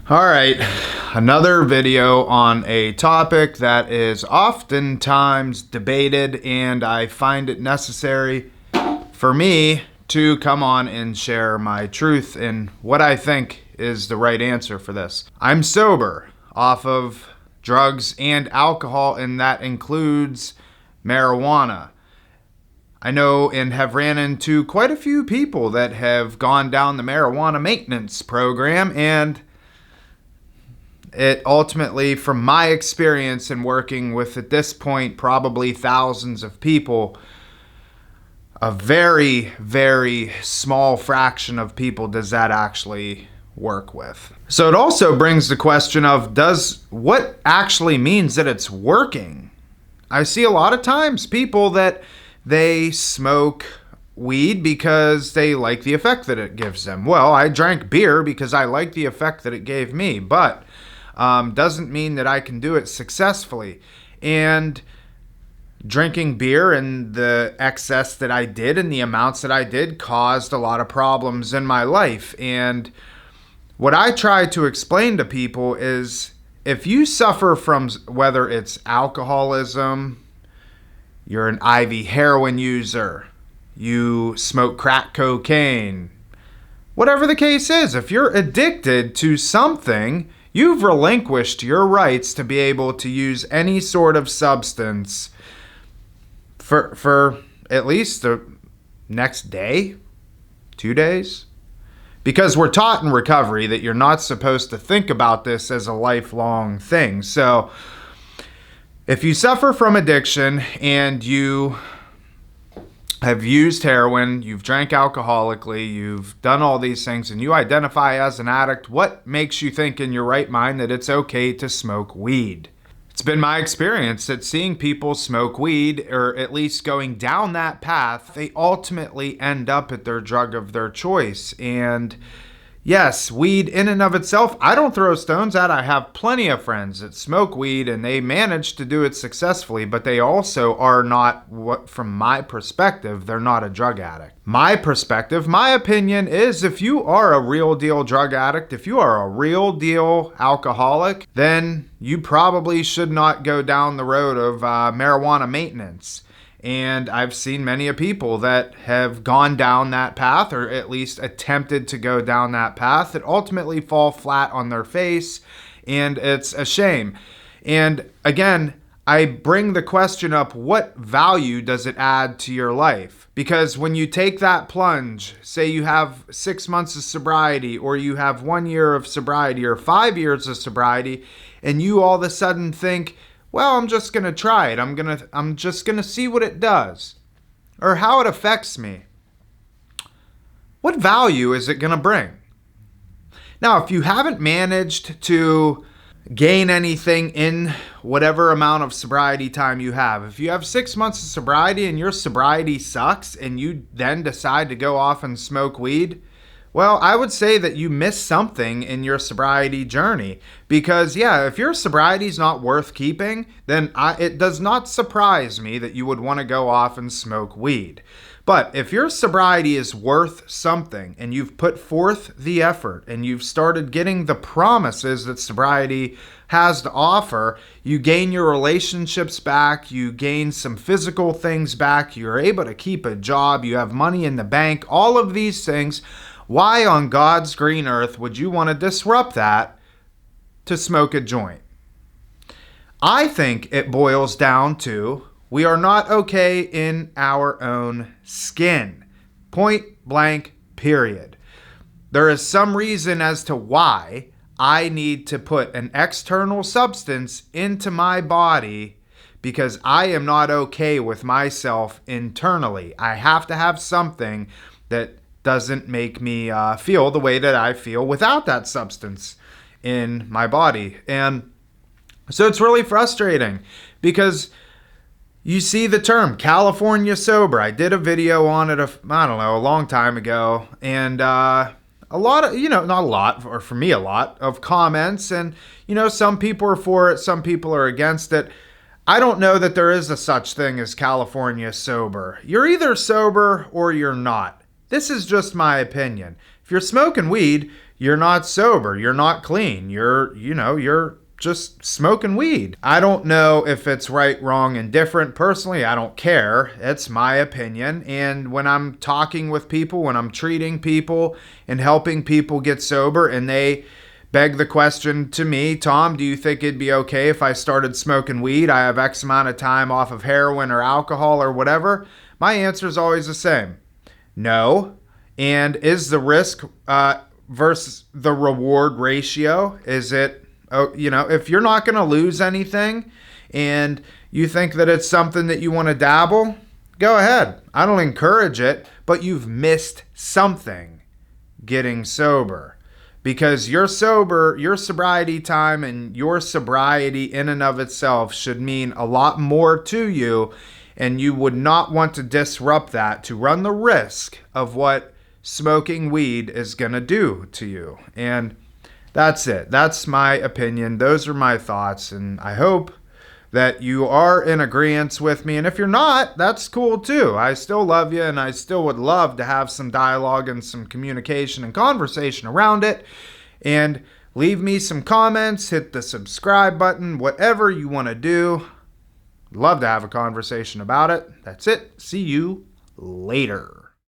All right, another video on a topic that is oftentimes debated, and I find it necessary for me to come on and share my truth and what I think is the right answer for this. I'm sober off of drugs and alcohol, and that includes marijuana. I know and have ran into quite a few people that have gone down the marijuana maintenance program, and it ultimately, from my experience in working with, at this point, probably thousands of people, a very, very small fraction of people does that actually work with. So it also brings the question of what actually means that it's working? I see a lot of times people that they smoke weed because they like the effect that it gives them. Well, I drank beer because I like the effect that it gave me, but doesn't mean that I can do it successfully. And drinking beer and the excess that I did and the amounts that I did caused a lot of problems in my life. And what I try to explain to people is, if you suffer from, whether it's alcoholism, you're an IV heroin user, you smoke crack cocaine, whatever the case is, if you're addicted to something, you've relinquished your rights to be able to use any sort of substance for at least the next day, 2 days. Because we're taught in recovery that you're not supposed to think about this as a lifelong thing. So if you suffer from addiction and you have used heroin, you've drank alcoholically, you've done all these things, and you identify as an addict, what makes you think in your right mind that it's okay to smoke weed? It's been my experience that seeing people smoke weed, or at least going down that path, they ultimately end up at their drug of their choice. And yes, weed in and of itself, I don't throw stones at. I have plenty of friends that smoke weed and they manage to do it successfully, but they also are not, from my perspective, they're not a drug addict. My perspective, my opinion is, if you are a real deal drug addict, if you are a real deal alcoholic, then you probably should not go down the road of marijuana maintenance. And I've seen many people that have gone down that path, or at least attempted to go down that path, that ultimately fall flat on their face, and it's a shame. And again, I bring the question up, what value does it add to your life? Because when you take that plunge, say you have 6 months of sobriety, or you have 1 year of sobriety, or 5 years of sobriety, and you all of a sudden think, well, I'm just going to try it. I'm just going to see what it does, or how it affects me. What value is it going to bring? Now, if you haven't managed to gain anything in whatever amount of sobriety time you have, if you have 6 months of sobriety and your sobriety sucks and you then decide to go off and smoke weed, well, I would say that you missed something in your sobriety journey. Because, yeah, if your sobriety is not worth keeping, then it does not surprise me that you would want to go off and smoke weed. But if your sobriety is worth something, and you've put forth the effort, and you've started getting the promises that sobriety has to offer, you gain your relationships back, you gain some physical things back, you're able to keep a job, you have money in the bank, all of these things. Why on God's green earth would you want to disrupt that to smoke a joint? I think it boils down to, we are not okay in our own skin. Point blank, period. There is some reason as to why I need to put an external substance into my body, because I am not okay with myself internally. I have to have something that doesn't make me feel the way that I feel without that substance in my body. And so it's really frustrating, because you see the term California sober. I did a video on it, a long time ago, and a lot of, not a lot, or for me a lot of comments, and some people are for it, some people are against it. I don't know that there is a such thing as California sober. You're either sober or you're not. This is just my opinion. If you're smoking weed, you're not sober, you're not clean, you're just smoking weed. I don't know if it's right, wrong, and different. Personally, I don't care. It's my opinion. And when I'm talking with people, when I'm treating people and helping people get sober, and they beg the question to me, Tom, do you think it'd be okay if I started smoking weed? I have X amount of time off of heroin or alcohol or whatever. My answer is always the same. No. And is the risk versus the reward ratio, is it, if you're not going to lose anything and you think that it's something that you want to dabble, go ahead. I don't encourage it, but you've missed something getting sober. Because your sobriety time and your sobriety in and of itself should mean a lot more to you, and you would not want to disrupt that to run the risk of what smoking weed is going to do to you. And that's it. That's my opinion. Those are my thoughts, and I hope that you are in agreement with me. And if you're not, that's cool too. I still love you, and I still would love to have some dialogue and some communication and conversation around it. And leave me some comments, hit the subscribe button, whatever you want to do. Love to have a conversation about it. That's it. See you later.